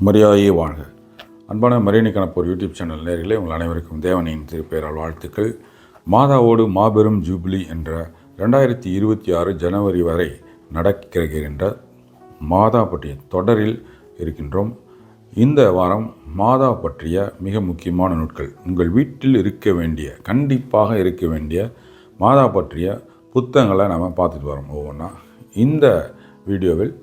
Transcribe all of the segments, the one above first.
மரியாதையே வாழ்க. அன்பான மரியணி கணப்போர் யூடியூப் சேனல் நேயர்களே, உங்கள் அனைவருக்கும் தேவனின் திருப்பெயரால் வாழ்த்துக்கள். மாதாவோடு மாபெரும் ஜூபிலி என்ற 2026 ஜனவரி வரை நடக்கின்ற மாதா பற்றிய தொடரில் இருக்கின்றோம். இந்த வாரம் மாதா பற்றிய மிக முக்கியமான நூட்கள், உங்கள் வீட்டில் இருக்க வேண்டிய, கண்டிப்பாக இருக்க வேண்டிய மாதா பற்றிய புத்தகங்களை நாம் பார்த்துட்டு வரோம் ஒவ்வொன்றா. இந்த வீடியோவில்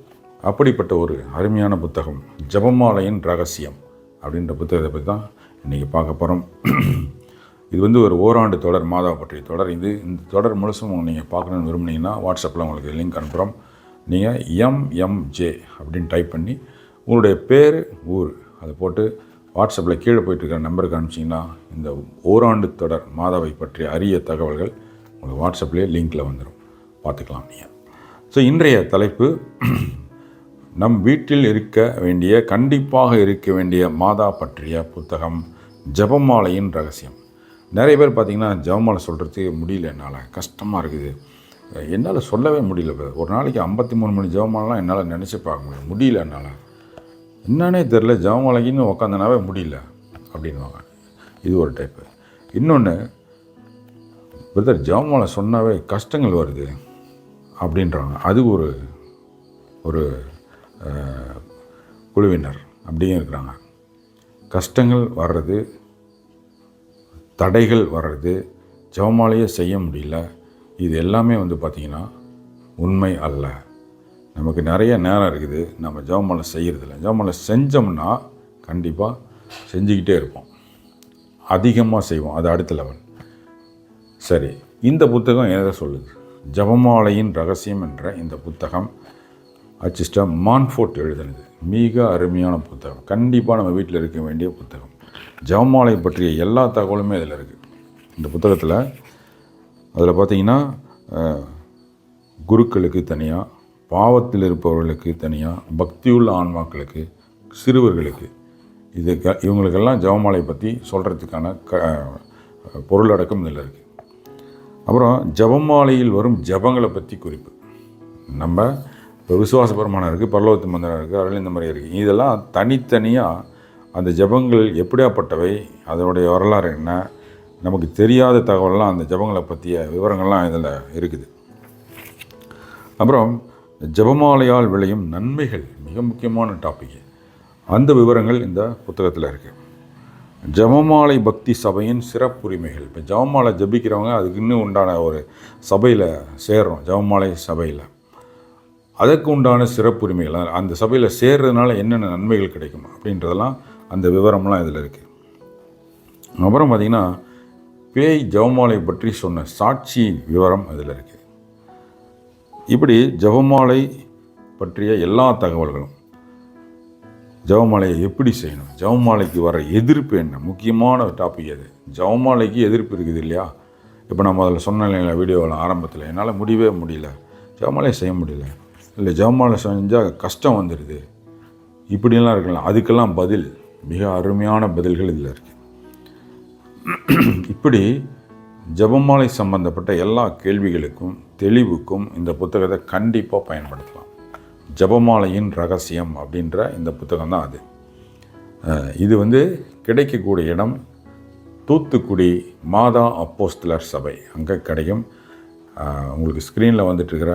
அப்படிப்பட்ட ஒரு அருமையான புத்தகம் ஜெபமாலையின் ரகசியம் அப்படின்ற புத்தகத்தை பற்றி தான் இன்றைக்கி பார்க்க போகிறோம். இது ஒரு ஓராண்டு தொடர், மாதா பற்றிய தொடர். இந்த தொடர் முழுசும் நீங்கள் பார்க்கணுன்னு விரும்புனீங்கன்னா வாட்ஸ்அப்பில் உங்களுக்கு லிங்க் அனுப்புகிறோம். நீங்கள் MMJ அப்படின்னு டைப் பண்ணி உங்களுடைய பேர், ஊர் அதை போட்டு வாட்ஸ்அப்பில் கீழே போயிட்டுருக்கிற நம்பருக்கு அனுப்பிச்சிங்கன்னா இந்த ஓராண்டு தொடர் மாதாவை பற்றிய அரிய தகவல்கள் உங்களுக்கு வாட்ஸ்அப்லேயே லிங்கில் வந்துடும், பார்த்துக்கலாம் நீங்கள். ஸோ இன்றைய தலைப்பு, நம் வீட்டில் இருக்க வேண்டிய, கண்டிப்பாக இருக்க வேண்டிய மாதா பற்றிய புத்தகம் ஜெபமாலையின் ரகசியம். நிறைய பேர் பார்த்திங்கன்னா ஜெபமாலை சொல்கிறதுக்கு முடியல, என்னால் கஷ்டமாக இருக்குது, என்னால் சொல்லவே முடியல. ஒரு நாளைக்கு 53 மணி ஜெபமாலைலாம் என்னால் நினச்சி பார்க்க முடியல, என்னால் என்னன்னே தெரில, ஜெபமாலைக்குன்னு உக்காந்தனாவே முடியல அப்படின்வாங்க. இது ஒரு டைப்பு. இன்னொன்று, பிரதர் ஜெபமாலை சொன்னாவே கஷ்டங்கள் வருது அப்படின்றாங்க. அது ஒரு குழுவினர் அப்படியும் இருக்கிறாங்க. கஷ்டங்கள் வர்றது, தடைகள் வர்றது, ஜெபமாலையே செய்ய முடியல, இது எல்லாமே பார்த்திங்கன்னா உண்மை அல்ல. நமக்கு நிறைய நேரம் இருக்குது, நம்ம ஜெபமாலை செய்கிறதில்ல. ஜெபமாலை செஞ்சோம்னா கண்டிப்பாக செஞ்சுக்கிட்டே இருப்போம், அதிகமாக செய்வோம், அது அடுத்த லெவல். சரி, இந்த புத்தகம் எதை சொல்லுது? ஜெபமாலையின் ரகசியம் என்ற இந்த புத்தகம் அச்சிஸ்டர் மான்ஃபோர்ட் எழுதினது. மிக அருமையான புத்தகம், கண்டிப்பாக நம்ம வீட்டில் இருக்க வேண்டிய புத்தகம். ஜெபமாலை பற்றிய எல்லா தகவலுமே இதில் இருக்குது. இந்த புத்தகத்தில் அதில் பார்த்திங்கன்னா குருக்களுக்கு தனியாக, பாவத்தில் இருப்பவர்களுக்கு தனியாக, பக்தியுள்ள ஆன்மாக்களுக்கு, சிறுவர்களுக்கு, இவங்களுக்கெல்லாம் ஜெபமாலை பற்றி சொல்கிறதுக்கான பொருளடக்கம் இதில் இருக்குது. அப்புறம் ஜெபமாலையில் வரும் ஜெபங்களை பற்றி குறிப்பு. நம்ம இப்போ விசுவாச பிரமாணம் இருக்குது, பரலோகத்து மந்திரம் இருக்குது, அருள் இந்த மாதிரி இருக்குது. இதெல்லாம் தனித்தனியாக அந்த ஜெபங்கள் எப்படியாப்பட்டவை, அதனுடைய வரலாறு என்ன, நமக்கு தெரியாத தகவல்லாம் அந்த ஜெபங்களை பற்றிய விவரங்கள்லாம் இதில் இருக்குது. அப்புறம் ஜெபமாலையால் விளையும் நன்மைகள், மிக முக்கியமான டாபிக். அந்த விவரங்கள் இந்த புத்தகத்தில் இருக்குது. ஜெபமாலை பக்தி சபையின் சிறப்புரிமைகள். இப்போ ஜெபமாலை ஜபிக்கிறவங்க அதுக்கு இன்னும் உண்டான ஒரு சபையில் சேர்றோம், ஜெபமாலை சபையில். அதற்கு உண்டான சிறப்புரிமைகள், அந்த சபையில் சேர்றதுனால என்னென்ன நன்மைகள் கிடைக்கும் அப்படின்றதெல்லாம் அந்த விவரம்லாம் இதில் இருக்குது. அப்புறம் பார்த்திங்கன்னா பேய் ஜெபமாலை பற்றி சொன்ன சாட்சி விவரம் அதில் இருக்குது. இப்படி ஜெபமாலை பற்றிய எல்லா தகவல்களும், ஜெபமாலையை எப்படி செய்யணும், ஜெபமாலைக்கு வர எதிர்ப்பு என்ன, முக்கியமான டாபிக் அது. ஜெபமாலைக்கு எதிர்ப்பு இருக்குது இல்லையா? இப்போ நம்ம அதில் சொன்ன இல்லைங்களா வீடியோவில் ஆரம்பத்தில், என்னால் முடியல, ஜெபமாலையை செய்ய முடியல, இல்லை ஜெபமாலை செஞ்சால் கஷ்டம் வந்துடுது, இப்படியெல்லாம் இருக்கலாம். அதுக்கெல்லாம் பதில், மிக அருமையான பதில்கள் இதில் இருக்குது. இப்படி ஜெபமாலை சம்பந்தப்பட்ட எல்லா கேள்விகளுக்கும் தெளிவுக்கும் இந்த புத்தகத்தை கண்டிப்பாக பயன்படுத்தலாம். ஜெபமாலையின் ரகசியம் அப்படின்ற இந்த புத்தகம் தான் அது. இது கிடைக்கக்கூடிய இடம் தூத்துக்குடி மாதா அப்போஸ்தலர் சபை, அங்கே கிடைக்கும். உங்களுக்கு ஸ்க்ரீனில் வந்துட்டுருக்கிற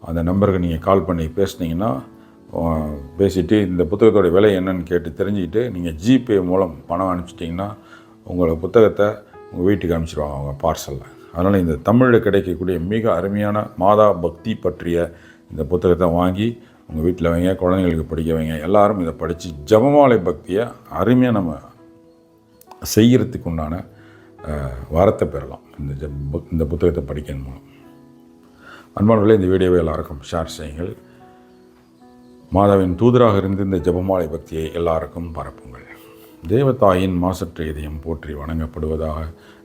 அந்த நம்பருக்கு நீங்கள் கால் பண்ணி பேசுனீங்கன்னா, பேசிவிட்டு இந்த புத்தகத்தோட விலை என்னன்னு கேட்டு தெரிஞ்சுக்கிட்டு நீங்கள் ஜிபே மூலம் பணம் அனுப்பிச்சிட்டிங்கன்னா உங்களோட புத்தகத்தை உங்கள் வீட்டுக்கு அனுப்பிச்சிடுவாங்க அவங்க பார்சலில். அதனால் இந்த தமிழில் கிடைக்கக்கூடிய மிக அருமையான மாதா பக்தி பற்றிய இந்த புத்தகத்தை வாங்கி உங்கள் வீட்டில் வைங்க, குழந்தைங்களுக்கு படிக்க வைங்க. எல்லாரும் இதை படித்து ஜெபமாலை பக்தியை அருமையாக நம்ம செய்கிறதுக்கு உண்டான வரத்தை பெறலாம் இந்த புத்தகத்தை படிக்கிறது மூலம். அன்பானவர்களே, இந்த வீடியோவை எல்லாருக்கும் ஷேர் செய்யுங்கள். மாதாவின் தூதராக இருந்து இந்த ஜெபமாலை பக்தியை எல்லாருக்கும் பரப்புங்கள். தேவதாயின் மாசற்ற இதயம் போற்றி வணங்கப்படுவதாக.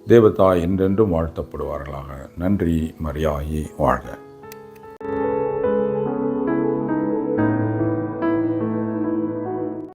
தேவதாய் என்றென்றும் வாழ்த்தப்படுவார்களாக. நன்றி. மரியாதை வாழ்க.